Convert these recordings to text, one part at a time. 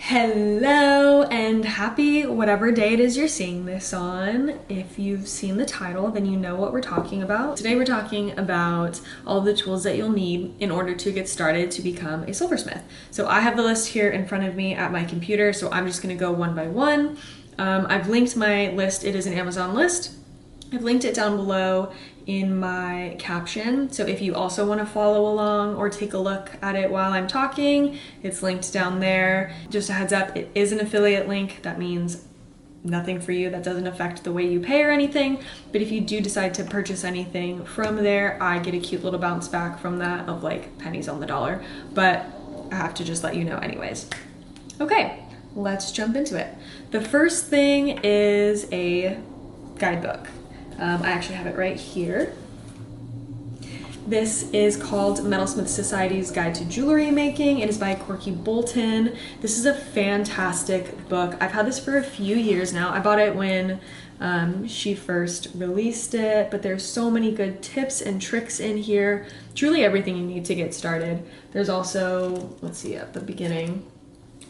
Hello and happy whatever day it is you're seeing this on. If you've seen the title, then you know what we're talking about. Today we're talking about all the tools that you'll need in order to get started to become a silversmith. So I have the list here in front of me at my computer, so I'm just gonna go one by one. I've linked my list. It is an Amazon list. I've linked it down below in my caption, so if you also want to follow along or take a look at it while I'm talking, it's linked down there. Just a heads up, it is an affiliate link. That means nothing for you. That doesn't affect the way you pay or anything, but if you do decide to purchase anything from there, I get a cute little bounce back from that of like pennies on the dollar, but I have to just let you know anyways. Okay, let's jump into it. The first thing is a guidebook. I actually have it right here. This is called Metalsmith Society's Guide to Jewelry Making. It is by Corky Bolton. This is a fantastic book. I've had this for a few years now. I bought it when she first released it, but there's so many good tips and tricks in here. Truly everything you need to get started. There's also, let's see, at the beginning,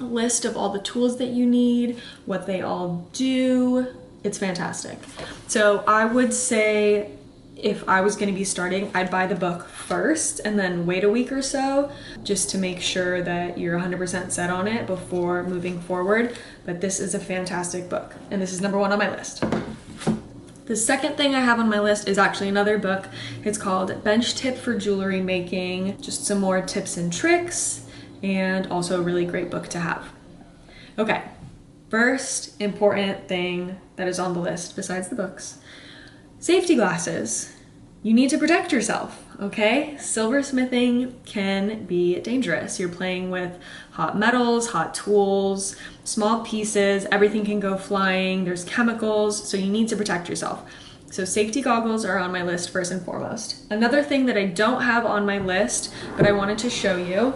a list of all the tools that you need, what they all do. It's fantastic. So I would say if I was going to be starting, I'd buy the book first and then wait a week or so just to make sure that you're 100% set on it before moving forward. But this is a fantastic book, and this is number one on my list. The second thing I have on my list is actually another book. It's called Bench Tip for Jewelry Making. Just some more tips and tricks, and also a really great book to have. Okay. First important thing that is on the list besides the books, safety glasses. You need to protect yourself, okay? Silversmithing can be dangerous. You're playing with hot metals, hot tools, small pieces, everything can go flying, there's chemicals, so you need to protect yourself. So safety goggles are on my list first and foremost. Another thing that I don't have on my list, but I wanted to show you,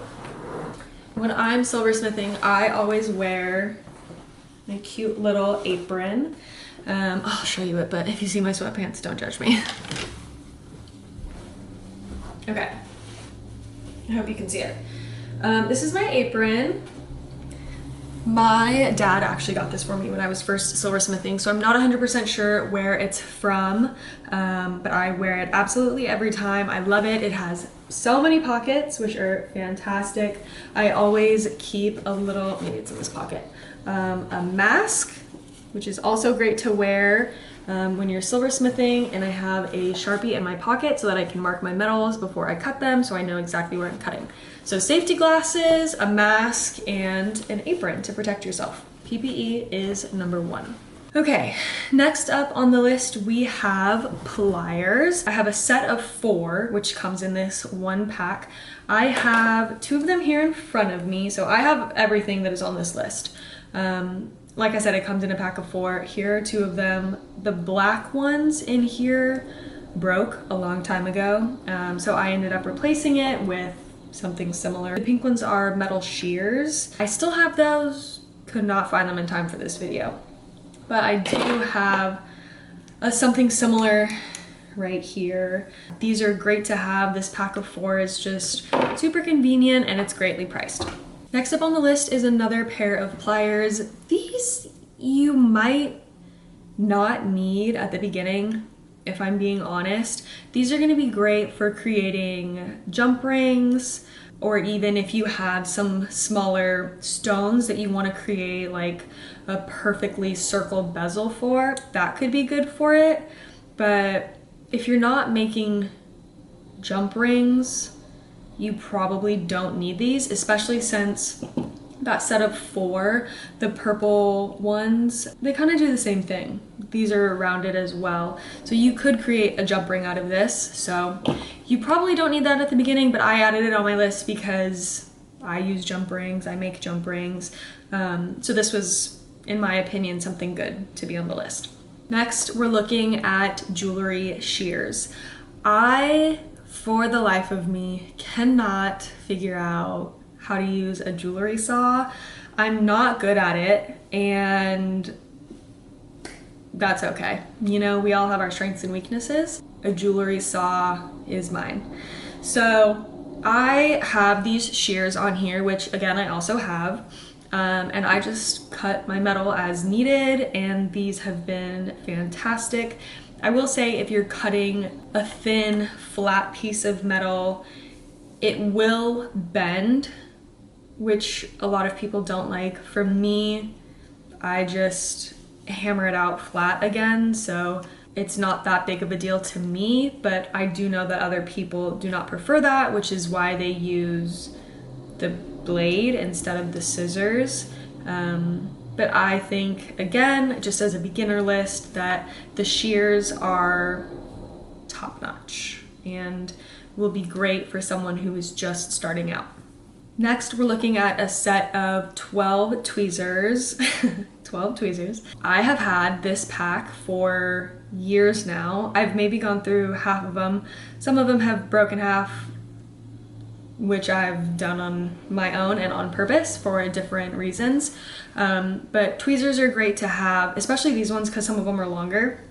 when I'm silversmithing, I always wear my cute little apron. I'll show you it, but if you see my sweatpants, don't judge me. Okay, I hope you can see it. This is my apron. My dad actually got this for me when I was first silversmithing, so I'm not 100% sure where it's from, but I wear it absolutely every time. I love it. It has so many pockets, which are fantastic. I always keep a little, maybe it's in this pocket, a mask, which is also great to wear when you're silversmithing, and I have a Sharpie in my pocket so that I can mark my metals before I cut them so I know exactly where I'm cutting. So safety glasses, a mask, and an apron to protect yourself. PPE is number one. Okay, next up on the list we have pliers. I have a set of 4, which comes in this one pack. I have 2 of them here in front of me, so I have everything that is on this list. Like I said, it comes in a pack of 4. Here are 2 of them. The black ones in here broke a long time ago, so I ended up replacing it with something similar. The pink ones are metal shears. I still have those, could not find them in time for this video. But I do have something similar right here. These are great to have. This pack of 4 is just super convenient and it's greatly priced. Next up on the list is another pair of pliers. These you might not need at the beginning, if I'm being honest. These are going to be great for creating jump rings, or even if you have some smaller stones that you want to create like a perfectly circled bezel for, that could be good for it. But if you're not making jump rings, you probably don't need these, especially since that set of 4, the purple ones, they kind of do the same thing. These are rounded as well. So you could create a jump ring out of this. So you probably don't need that at the beginning, but I added it on my list because I use jump rings, I make jump rings. So this was, in my opinion, something good to be on the list. Next, we're looking at jewelry shears. I, for the life of me, cannot figure out how to use a jewelry saw. I'm not good at it, and that's okay. You know, we all have our strengths and weaknesses. A jewelry saw is mine. So I have these shears on here, which again, I also have. And I just cut my metal as needed, and these have been fantastic. I will say if you're cutting a thin, flat piece of metal, it will bend, which a lot of people don't like. For me, I just hammer it out flat again, so it's not that big of a deal to me, but I do know that other people do not prefer that, which is why they use the blade instead of the scissors. But I think, again, just as a beginner list, that the shears are top-notch and will be great for someone who is just starting out. Next, we're looking at a set of 12 tweezers. 12 tweezers. I have had this pack for years now. I've maybe gone through half of them. Some of them have broken half, which I've done on my own and on purpose for different reasons. But tweezers are great to have, especially these ones because some of them are longer.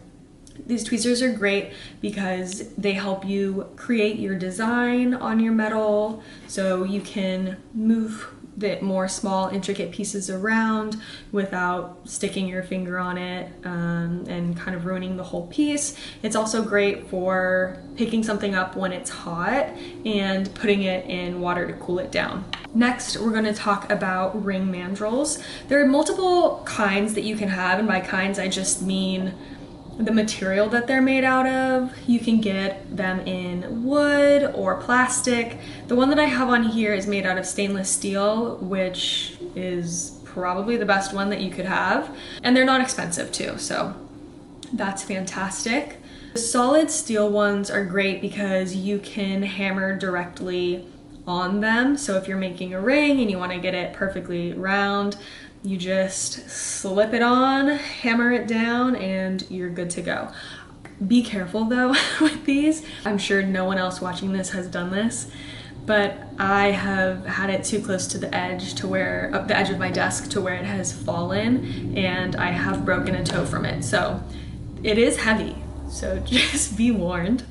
These tweezers are great because they help you create your design on your metal, so you can move the more small, intricate pieces around without sticking your finger on it and kind of ruining the whole piece. It's also great for picking something up when it's hot and putting it in water to cool it down. Next, we're going to talk about ring mandrels. There are multiple kinds that you can have, and by kinds I just mean the material that they're made out of. You can get them in wood or plastic. The one that I have on here is made out of stainless steel, which is probably the best one that you could have. And they're not expensive too, so that's fantastic. The solid steel ones are great because you can hammer directly on them. So if you're making a ring and you want to get it perfectly round, you just slip it on, hammer it down, and you're good to go. Be careful though with these. I'm sure no one else watching this has done this, but I have had it too close to the edge the edge of my desk to where it has fallen, and I have broken a toe from it. So it is heavy, so just be warned.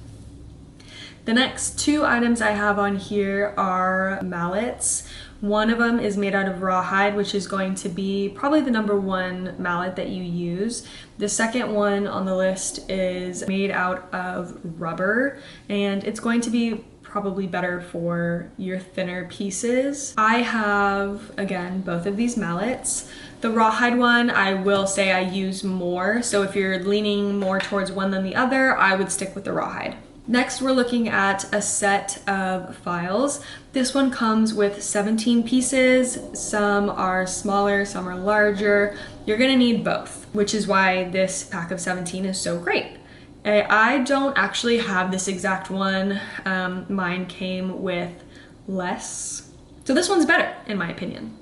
The next two items I have on here are mallets. One of them is made out of rawhide, which is going to be probably the #1 mallet that you use. The second one on the list is made out of rubber, and it's going to be probably better for your thinner pieces. I have, again, both of these mallets. The rawhide one, I will say I use more, so if you're leaning more towards one than the other, I would stick with the rawhide. Next, we're looking at a set of files. This one comes with 17 pieces. Some are smaller, some are larger. You're gonna need both, which is why this pack of 17 is so great. I don't actually have this exact one. Mine came with less. So this one's better, in my opinion.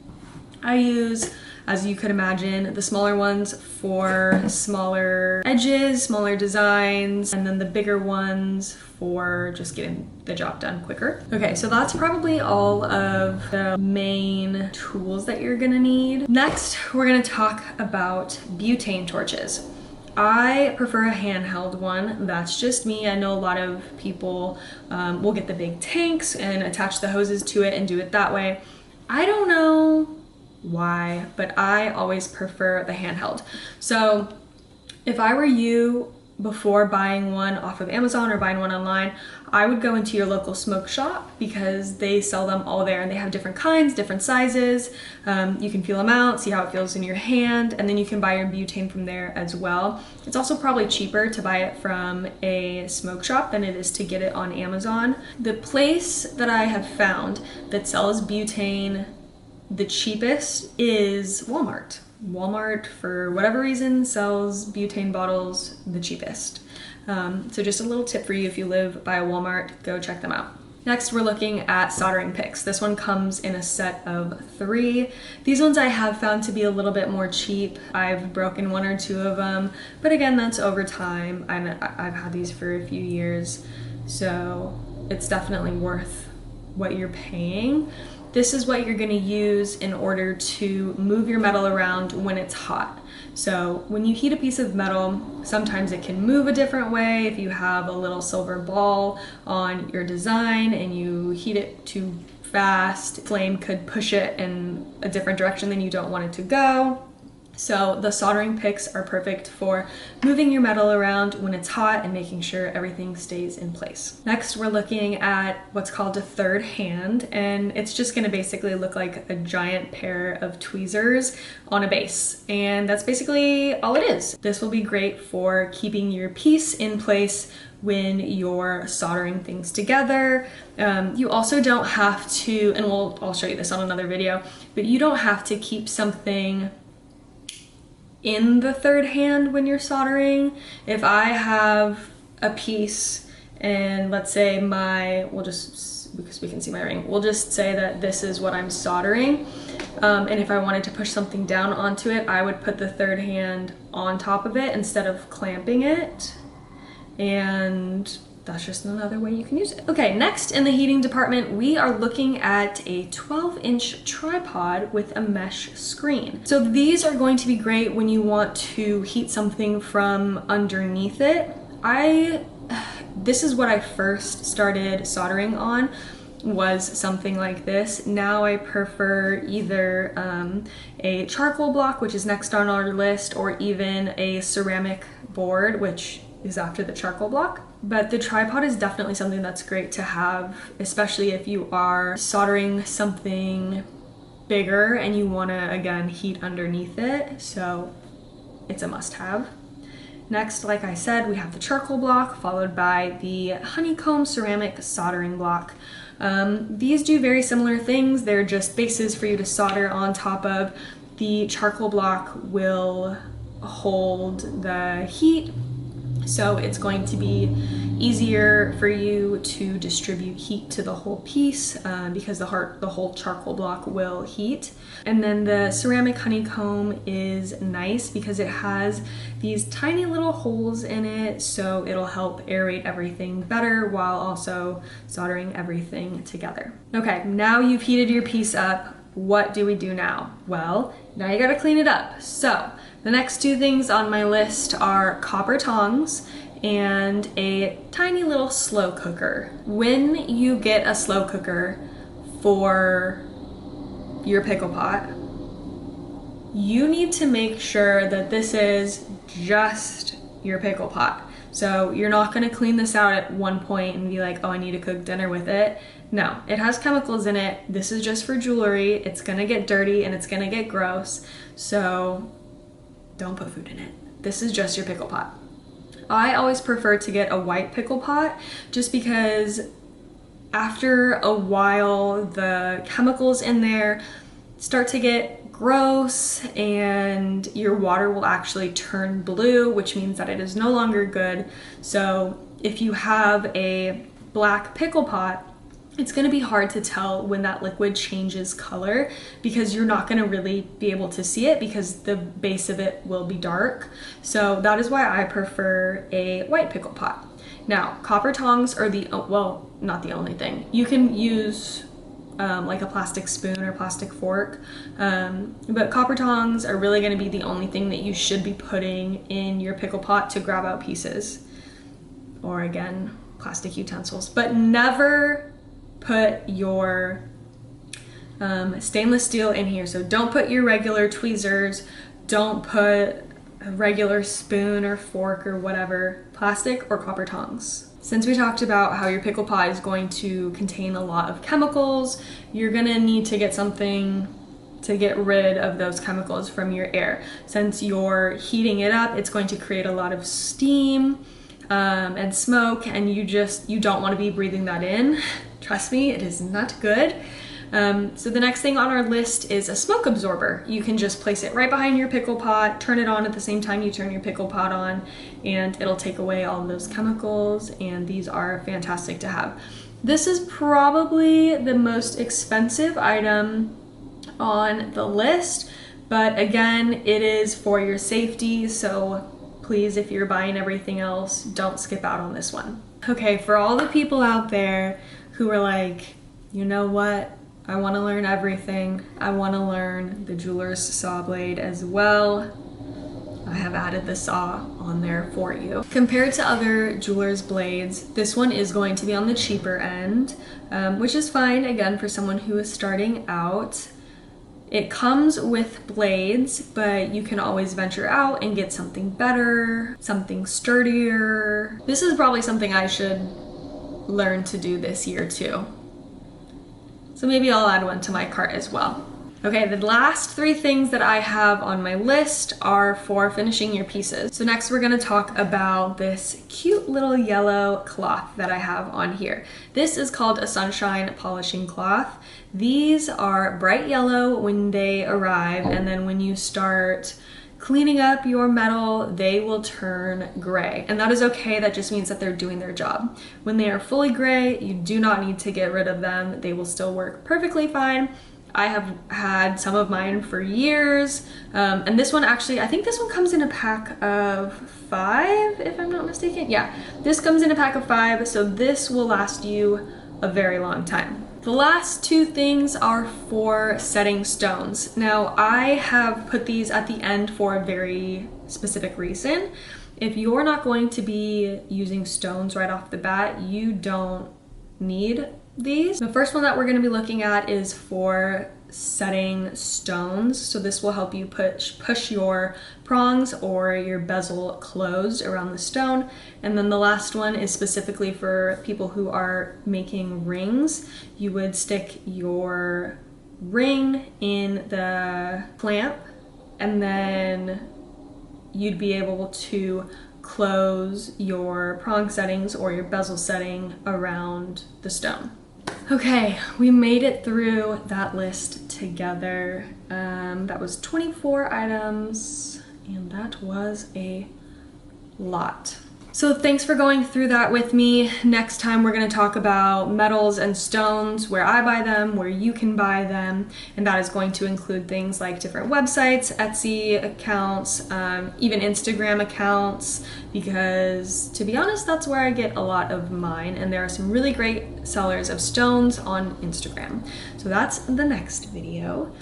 I use, as you could imagine, the smaller ones for smaller edges, smaller designs, and then the bigger ones for just getting the job done quicker. Okay, so that's probably all of the main tools that you're gonna need. Next, we're gonna talk about butane torches. I prefer a handheld one. That's just me. I know a lot of people will get the big tanks and attach the hoses to it and do it that way. I don't know why, but I always prefer the handheld. So if I were you, before buying one off of Amazon or buying one online, I would go into your local smoke shop because they sell them all there, and they have different kinds, different sizes. You can feel them out, see how it feels in your hand, and then you can buy your butane from there as well. It's also probably cheaper to buy it from a smoke shop than it is to get it on Amazon. The place that I have found that sells butane the cheapest is Walmart. Walmart, for whatever reason, sells butane bottles the cheapest. So just a little tip for you: if you live by a Walmart, go check them out. Next, we're looking at soldering picks. This one comes in a set of 3. These ones I have found to be a little bit more cheap. I've broken 1 or 2 of them, but again, that's over time. I've had these for a few years, so it's definitely worth what you're paying. This is what you're going to use in order to move your metal around when it's hot. So when you heat a piece of metal, sometimes it can move a different way. If you have a little silver ball on your design and you heat it too fast. Flame could push it in a different direction than you don't want it to go. So the soldering picks are perfect for moving your metal around when it's hot and making sure everything stays in place. Next, we're looking at what's called a third hand, and it's just gonna basically look like a giant pair of tweezers on a base. And that's basically all it is. This will be great for keeping your piece in place when you're soldering things together. You also don't have to, and I'll show you this on another video, but you don't have to keep something in the third hand when you're soldering. If I have a piece and let's say because we can see my ring, we'll just say that this is what I'm soldering. And if I wanted to push something down onto it, I would put the third hand on top of it instead of clamping it. And that's just another way you can use it. Okay, next in the heating department, we are looking at a 12-inch tripod with a mesh screen. So these are going to be great when you want to heat something from underneath it. This is what I first started soldering on, was something like this. Now I prefer either a charcoal block, which is next on our list, or even a ceramic board, which is after the charcoal block. But the tripod is definitely something that's great to have, especially if you are soldering something bigger and you want to, again, heat underneath it. So it's a must-have. Next, like I said, we have the charcoal block, followed by the honeycomb ceramic soldering block. These do very similar things. They're just bases for you to solder on top of. The charcoal block will hold the heat, so it's going to be easier for you to distribute heat to the whole piece because the whole charcoal block will heat. And then the ceramic honeycomb is nice because it has these tiny little holes in it, so it'll help aerate everything better while also soldering everything together. Okay, now you've heated your piece up. What do we do now? Well, now you gotta clean it up. So the next two things on my list are copper tongs and a tiny little slow cooker. When you get a slow cooker for your pickle pot, you need to make sure that this is just your pickle pot. So you're not gonna clean this out at one point and be like, oh, I need to cook dinner with it. No, it has chemicals in it. This is just for jewelry. It's gonna get dirty and it's gonna get gross. So don't put food in it. This is just your pickle pot. I always prefer to get a white pickle pot just because after a while the chemicals in there start to get gross and your water will actually turn blue, which means that it is no longer good. So if you have a black pickle pot, it's going to be hard to tell when that liquid changes color because you're not going to really be able to see it because the base of it will be dark. So that is why I prefer a white pickle pot. Now, copper tongs are well, not the only thing. You can use like a plastic spoon or plastic fork, but copper tongs are really going to be the only thing that you should be putting in your pickle pot to grab out pieces, or again, plastic utensils. But never put your stainless steel in here. So don't put your regular tweezers, don't put a regular spoon or fork or whatever, plastic or copper tongs. Since we talked about how your pickle pot is going to contain a lot of chemicals, you're gonna need to get something to get rid of those chemicals from your air. Since you're heating it up, it's going to create a lot of steam and smoke, and you don't want to be breathing that in. Trust me, it is not good. So the next thing on our list is a smoke absorber. You can just place it right behind your pickle pot, turn it on at the same time you turn your pickle pot on, and it'll take away all of those chemicals, and these are fantastic to have. This is probably the most expensive item on the list, but again, it is for your safety, so please, if you're buying everything else, don't skip out on this one. Okay, for all the people out there who are like, you know what? I want to learn everything. I want to learn the jeweler's saw blade as well. I have added the saw on there for you. Compared to other jeweler's blades, this one is going to be on the cheaper end, which is fine, again, for someone who is starting out. It comes with blades, but you can always venture out and get something better, something sturdier. This is probably something I should learn to do this year too. So maybe I'll add one to my cart as well. Okay, the last 3 things that I have on my list are for finishing your pieces. So next we're gonna talk about this cute little yellow cloth that I have on here. This is called a sunshine polishing cloth. These are bright yellow when they arrive, and then when you start cleaning up your metal, they will turn gray. And that is okay, that just means that they're doing their job. When they are fully gray, you do not need to get rid of them. They will still work perfectly fine. I have had some of mine for years, and this one actually, I think this one comes in a pack of 5, if I'm not mistaken. Yeah, this comes in a pack of 5, so this will last you a very long time. The last 2 things are for setting stones. Now, I have put these at the end for a very specific reason. If you're not going to be using stones right off the bat, you don't need these. The first one that we're going to be looking at is for setting stones. So this will help you push your prongs or your bezel closed around the stone. And then the last one is specifically for people who are making rings. You would stick your ring in the clamp, and then you'd be able to close your prong settings or your bezel setting around the stone. Okay, we made it through that list together. That was 24 items, and that was a lot. So thanks for going through that with me. Next time we're going to talk about metals and stones, where I buy them, where you can buy them, and that is going to include things like different websites, Etsy accounts, even Instagram accounts, because to be honest, that's where I get a lot of mine, and there are some really great sellers of stones on Instagram. So that's the next video.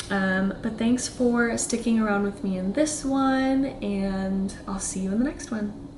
But thanks for sticking around with me in this one, and I'll see you in the next one.